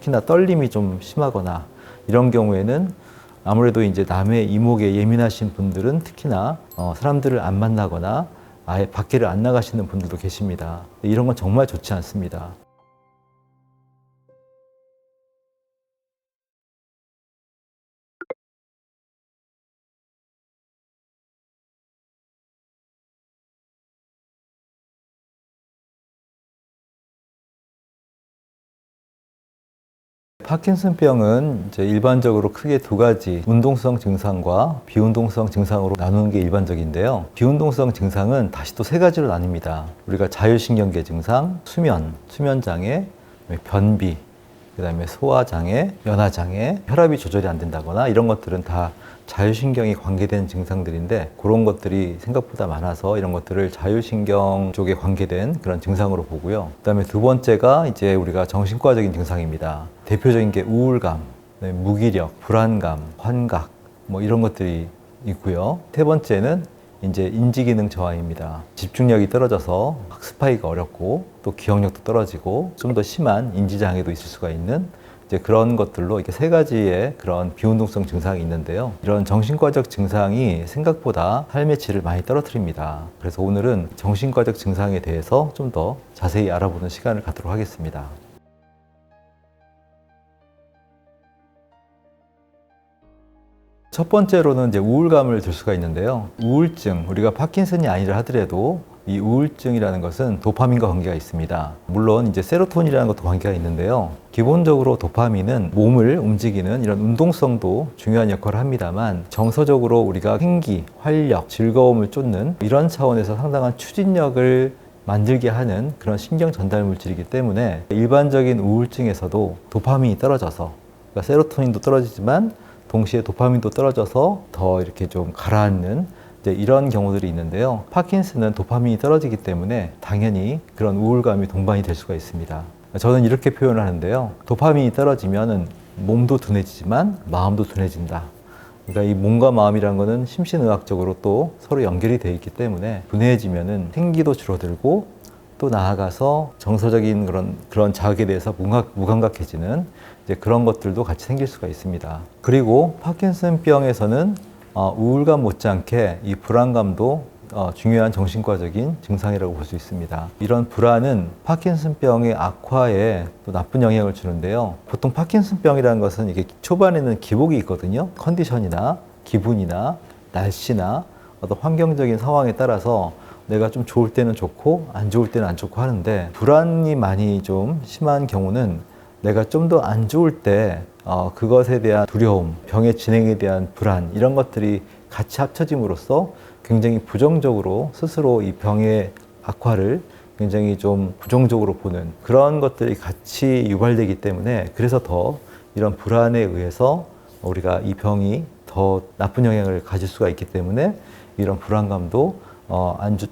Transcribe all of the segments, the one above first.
특히나 떨림이 좀 심하거나 이런 경우에는 아무래도 이제 남의 이목에 예민하신 분들은 특히나 사람들을 안 만나거나 아예 밖에를 안 나가시는 분들도 계십니다. 이런 건 정말 좋지 않습니다. 파킨슨병은 이제 일반적으로 크게 두 가지 운동성 증상과 비운동성 증상으로 나누는 게 일반적인데요. 비운동성 증상은 다시 또 세 가지로 나뉩니다. 우리가 자율신경계 증상, 수면장애, 변비, 그다음에 소화장애, 연화장애, 혈압이 조절이 안 된다거나 이런 것들은 다 자율신경이 관계된 증상들인데 그런 것들이 생각보다 많아서 이런 것들을 자율신경 쪽에 관계된 그런 증상으로 보고요. 그다음에 두 번째가 이제 우리가 정신과적인 증상입니다. 대표적인 게 우울감, 무기력, 불안감, 환각 뭐 이런 것들이 있고요. 세 번째는 이제 인지기능 저하입니다. 집중력이 떨어져서 학습하기가 어렵고 또 기억력도 떨어지고 좀 더 심한 인지장애도 있을 수가 있는 이제 그런 것들로 이렇게 세 가지의 그런 비운동성 증상이 있는데요. 이런 정신과적 증상이 생각보다 삶의 질을 많이 떨어뜨립니다. 그래서 오늘은 정신과적 증상에 대해서 좀 더 자세히 알아보는 시간을 갖도록 하겠습니다. 첫 번째로는 이제 우울감을 들 수가 있는데요. 우울증, 우리가 파킨슨이 아니라 하더라도 이 우울증이라는 것은 도파민과 관계가 있습니다. 물론 이제 세로토닌이라는 것도 관계가 있는데요. 기본적으로 도파민은 몸을 움직이는 이런 운동성도 중요한 역할을 합니다만 정서적으로 우리가 생기, 활력, 즐거움을 쫓는 이런 차원에서 상당한 추진력을 만들게 하는 그런 신경 전달 물질이기 때문에 일반적인 우울증에서도 도파민이 떨어져서 그러니까 세로토닌도 떨어지지만 동시에 도파민도 떨어져서 더 이렇게 좀 가라앉는 이런 경우들이 있는데요. 파킨슨은 도파민이 떨어지기 때문에 당연히 그런 우울감이 동반이 될 수가 있습니다. 저는 이렇게 표현을 하는데요. 도파민이 떨어지면 몸도 둔해지지만 마음도 둔해진다. 그러니까 이 몸과 마음이라는 것은 심신의학적으로 또 서로 연결이 되어 있기 때문에 둔해지면 생기도 줄어들고 또 나아가서 정서적인 그런 자극에 대해서 무감각해지는 이제 그런 것들도 같이 생길 수가 있습니다. 그리고 파킨슨병에서는 우울감 못지않게 이 불안감도 중요한 정신과적인 증상이라고 볼 수 있습니다. 이런 불안은 파킨슨병의 악화에 또 나쁜 영향을 주는데요. 보통 파킨슨병이라는 것은 이게 초반에는 기복이 있거든요. 컨디션이나 기분이나 날씨나 어떤 환경적인 상황에 따라서 내가 좀 좋을 때는 좋고 안 좋을 때는 안 좋고 하는데 불안이 많이 좀 심한 경우는 내가 좀 더 안 좋을 때 그것에 대한 두려움, 병의 진행에 대한 불안 이런 것들이 같이 합쳐짐으로써 굉장히 부정적으로 스스로 이 병의 악화를 굉장히 좀 부정적으로 보는 그런 것들이 같이 유발되기 때문에 그래서 더 이런 불안에 의해서 우리가 이 병이 더 나쁜 영향을 가질 수가 있기 때문에 이런 불안감도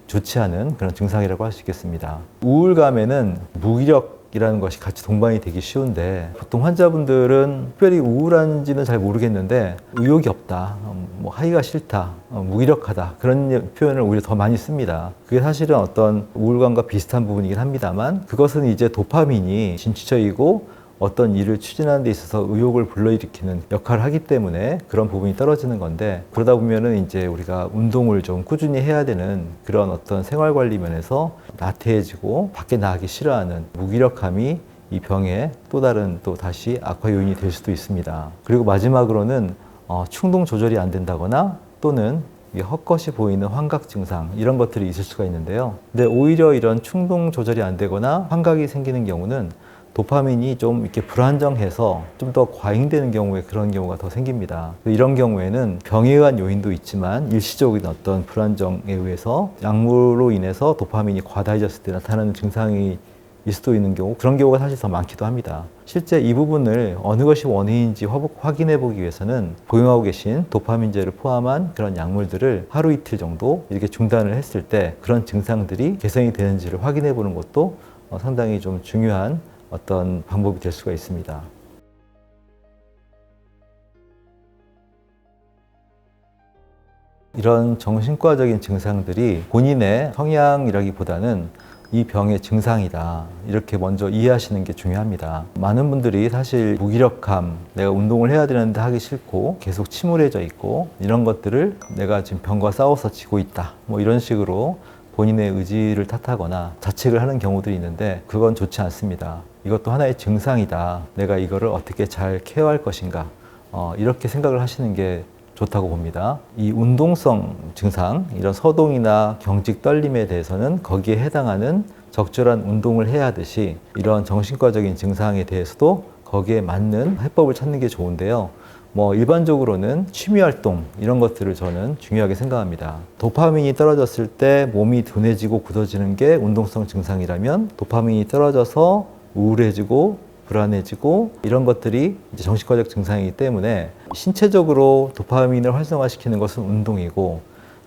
좋지 않은 그런 증상이라고 할 수 있겠습니다. 우울감에는 무기력이라는 것이 같이 동반이 되기 쉬운데 보통 환자분들은 특별히 우울한지는 잘 모르겠는데 의욕이 없다, 뭐 하기가 싫다, 무기력하다 그런 표현을 오히려 더 많이 씁니다. 그게 사실은 어떤 우울감과 비슷한 부분이긴 합니다만 그것은 이제 도파민이 진취적이고 어떤 일을 추진하는 데 있어서 의욕을 불러일으키는 역할을 하기 때문에 그런 부분이 떨어지는 건데 그러다 보면은 이제 우리가 운동을 좀 꾸준히 해야 되는 그런 어떤 생활 관리 면에서 나태해지고 밖에 나가기 싫어하는 무기력함이 이 병의 또 다른 또 다시 악화 요인이 될 수도 있습니다. 그리고 마지막으로는 충동 조절이 안 된다거나 또는 헛것이 보이는 환각 증상 이런 것들이 있을 수가 있는데요. 근데 오히려 이런 충동 조절이 안 되거나 환각이 생기는 경우는 도파민이 좀 이렇게 불안정해서 좀 더 과잉되는 경우에 그런 경우가 더 생깁니다. 이런 경우에는 병에 의한 요인도 있지만 일시적인 어떤 불안정에 의해서 약물로 인해서 도파민이 과다해졌을 때 나타나는 증상이 일 수도 있는 경우 그런 경우가 사실 더 많기도 합니다. 실제 이 부분을 어느 것이 원인인지 확인해 보기 위해서는 복용하고 계신 도파민제를 포함한 그런 약물들을 하루 이틀 정도 이렇게 중단을 했을 때 그런 증상들이 개선이 되는지를 확인해 보는 것도 상당히 좀 중요한 어떤 방법이 될 수가 있습니다. 이런 정신과적인 증상들이 본인의 성향이라기보다는 이 병의 증상이다. 이렇게 먼저 이해하시는 게 중요합니다. 많은 분들이 사실 무기력함, 내가 운동을 해야 되는데 하기 싫고 계속 침울해져 있고 이런 것들을 내가 지금 병과 싸워서 지고 있다. 뭐 이런 식으로 본인의 의지를 탓하거나 자책을 하는 경우들이 있는데 그건 좋지 않습니다. 이것도 하나의 증상이다. 내가 이거를 어떻게 잘 케어할 것인가. 이렇게 생각을 하시는 게 좋다고 봅니다. 이 운동성 증상, 이런 서동이나 경직 떨림에 대해서는 거기에 해당하는 적절한 운동을 해야 하듯이 이런 정신과적인 증상에 대해서도 거기에 맞는 해법을 찾는 게 좋은데요. 일반적으로는 취미 활동 이런 것들을 저는 중요하게 생각합니다. 도파민이 떨어졌을 때 몸이 둔해지고 굳어지는 게 운동성 증상이라면 도파민이 떨어져서 우울해지고 불안해지고 이런 것들이 이제 정신과적 증상이기 때문에 신체적으로 도파민을 활성화시키는 것은 운동이고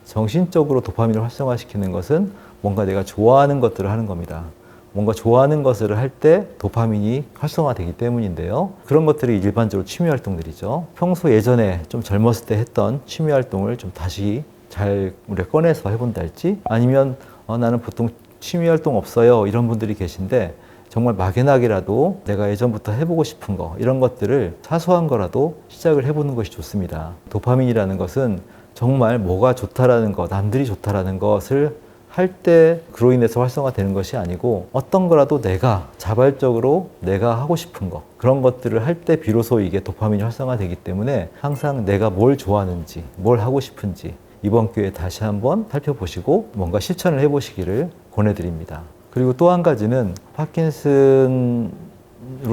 정신적으로 도파민을 활성화시키는 것은 뭔가 내가 좋아하는 것들을 하는 겁니다. 뭔가 좋아하는 것을 할 때 도파민이 활성화되기 때문인데요. 그런 것들이 일반적으로 취미 활동들이죠. 평소 예전에 좀 젊었을 때 했던 취미 활동을 좀 다시 잘 우리가 꺼내서 해본다 할지 아니면 나는 보통 취미 활동 없어요 이런 분들이 계신데 정말 막연하게라도 내가 예전부터 해보고 싶은 거 이런 것들을 사소한 거라도 시작을 해보는 것이 좋습니다. 도파민이라는 것은 정말 뭐가 좋다라는 것, 남들이 좋다라는 것을 할 때 그로 인해서 활성화되는 것이 아니고 어떤 거라도 내가 자발적으로 내가 하고 싶은 거 그런 것들을 할 때 비로소 이게 도파민이 활성화되기 때문에 항상 내가 뭘 좋아하는지 뭘 하고 싶은지 이번 기회에 다시 한번 살펴보시고 뭔가 실천을 해보시기를 권해드립니다. 그리고 또 한 가지는 파킨슨으로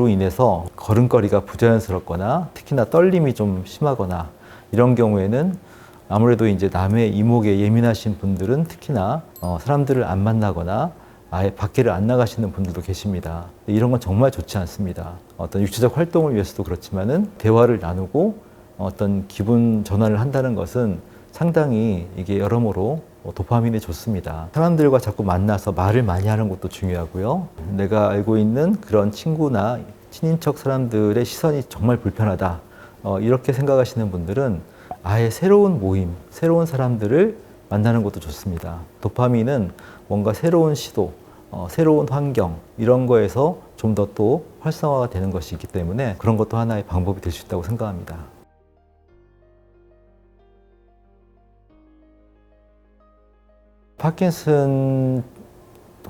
인해서 걸음걸이가 부자연스럽거나 특히나 떨림이 좀 심하거나 이런 경우에는 아무래도 이제 남의 이목에 예민하신 분들은 특히나 사람들을 안 만나거나 아예 밖에를 안 나가시는 분들도 계십니다. 이런 건 정말 좋지 않습니다. 어떤 육체적 활동을 위해서도 그렇지만은 대화를 나누고 어떤 기분 전환을 한다는 것은 상당히 이게 여러모로 도파민에 좋습니다. 사람들과 자꾸 만나서 말을 많이 하는 것도 중요하고요. 내가 알고 있는 그런 친구나 친인척 사람들의 시선이 정말 불편하다. 이렇게 생각하시는 분들은 아예 새로운 모임, 새로운 사람들을 만나는 것도 좋습니다. 도파민은 뭔가 새로운 시도, 새로운 환경 이런 거에서 좀 더 또 활성화가 되는 것이 있기 때문에 그런 것도 하나의 방법이 될 수 있다고 생각합니다. 파킨슨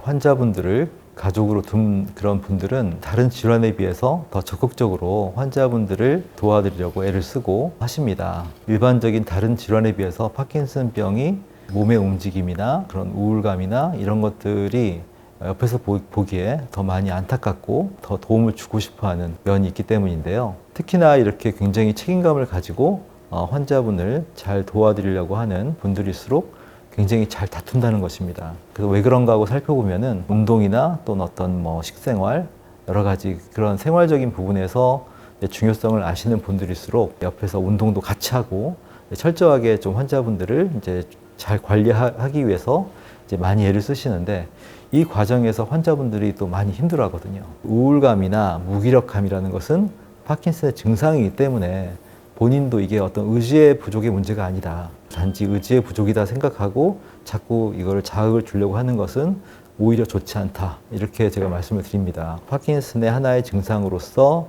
환자분들을 가족으로 둔 그런 분들은 다른 질환에 비해서 더 적극적으로 환자분들을 도와드리려고 애를 쓰고 하십니다. 일반적인 다른 질환에 비해서 파킨슨병이 몸의 움직임이나 그런 우울감이나 이런 것들이 옆에서 보기에 더 많이 안타깝고 더 도움을 주고 싶어하는 면이 있기 때문인데요. 특히나 이렇게 굉장히 책임감을 가지고 환자분을 잘 도와드리려고 하는 분들일수록 굉장히 잘 다툰다는 것입니다. 그래서 왜 그런가 하고 살펴보면은 운동이나 또는 어떤 식생활 여러 가지 그런 생활적인 부분에서 중요성을 아시는 분들일수록 옆에서 운동도 같이 하고 철저하게 좀 환자분들을 이제 잘 관리하기 위해서 이제 많이 애를 쓰시는데 이 과정에서 환자분들이 또 많이 힘들어하거든요. 우울감이나 무기력함이라는 것은 파킨슨의 증상이기 때문에 본인도 이게 어떤 의지의 부족의 문제가 아니다. 단지 의지의 부족이다 생각하고 자꾸 이걸 자극을 주려고 하는 것은 오히려 좋지 않다. 이렇게 제가 말씀을 드립니다. 파킨슨의 하나의 증상으로서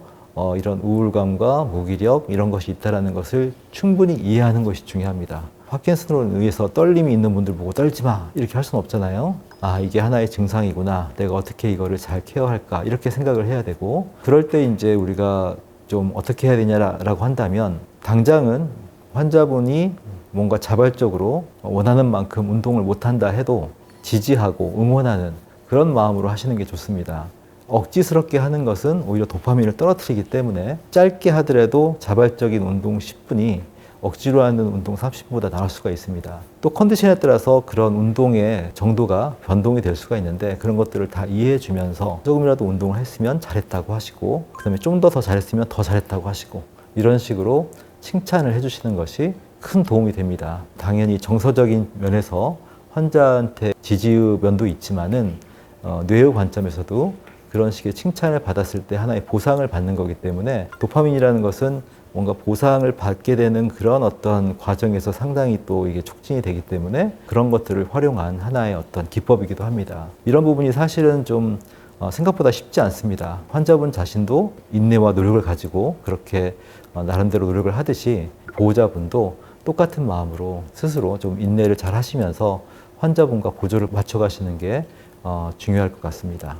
이런 우울감과 무기력 이런 것이 있다는 것을 충분히 이해하는 것이 중요합니다. 파킨슨으로 의해서 떨림이 있는 분들 보고 떨지 마 이렇게 할 수는 없잖아요. 이게 하나의 증상이구나. 내가 어떻게 이거를 잘 케어할까 이렇게 생각을 해야 되고 그럴 때 이제 우리가 좀 어떻게 해야 되냐라고 한다면 당장은 환자분이 뭔가 자발적으로 원하는 만큼 운동을 못한다 해도 지지하고 응원하는 그런 마음으로 하시는 게 좋습니다. 억지스럽게 하는 것은 오히려 도파민을 떨어뜨리기 때문에 짧게 하더라도 자발적인 운동 10분이 억지로 하는 운동 30분보다 나을 수가 있습니다. 또 컨디션에 따라서 그런 운동의 정도가 변동이 될 수가 있는데 그런 것들을 다 이해해 주면서 조금이라도 운동을 했으면 잘했다고 하시고 그 다음에 좀 더 잘했으면 더 잘했다고 하시고 이런 식으로 칭찬을 해주시는 것이 큰 도움이 됩니다. 당연히 정서적인 면에서 환자한테 지지의 면도 있지만은 뇌의 관점에서도 그런 식의 칭찬을 받았을 때 하나의 보상을 받는 거기 때문에 도파민이라는 것은 뭔가 보상을 받게 되는 그런 어떤 과정에서 상당히 또 이게 촉진이 되기 때문에 그런 것들을 활용한 하나의 어떤 기법이기도 합니다. 이런 부분이 사실은 좀 생각보다 쉽지 않습니다. 환자분 자신도 인내와 노력을 가지고 그렇게 나름대로 노력을 하듯이 보호자분도 똑같은 마음으로 스스로 좀 인내를 잘 하시면서 환자분과 보조를 맞춰가시는 게 중요할 것 같습니다.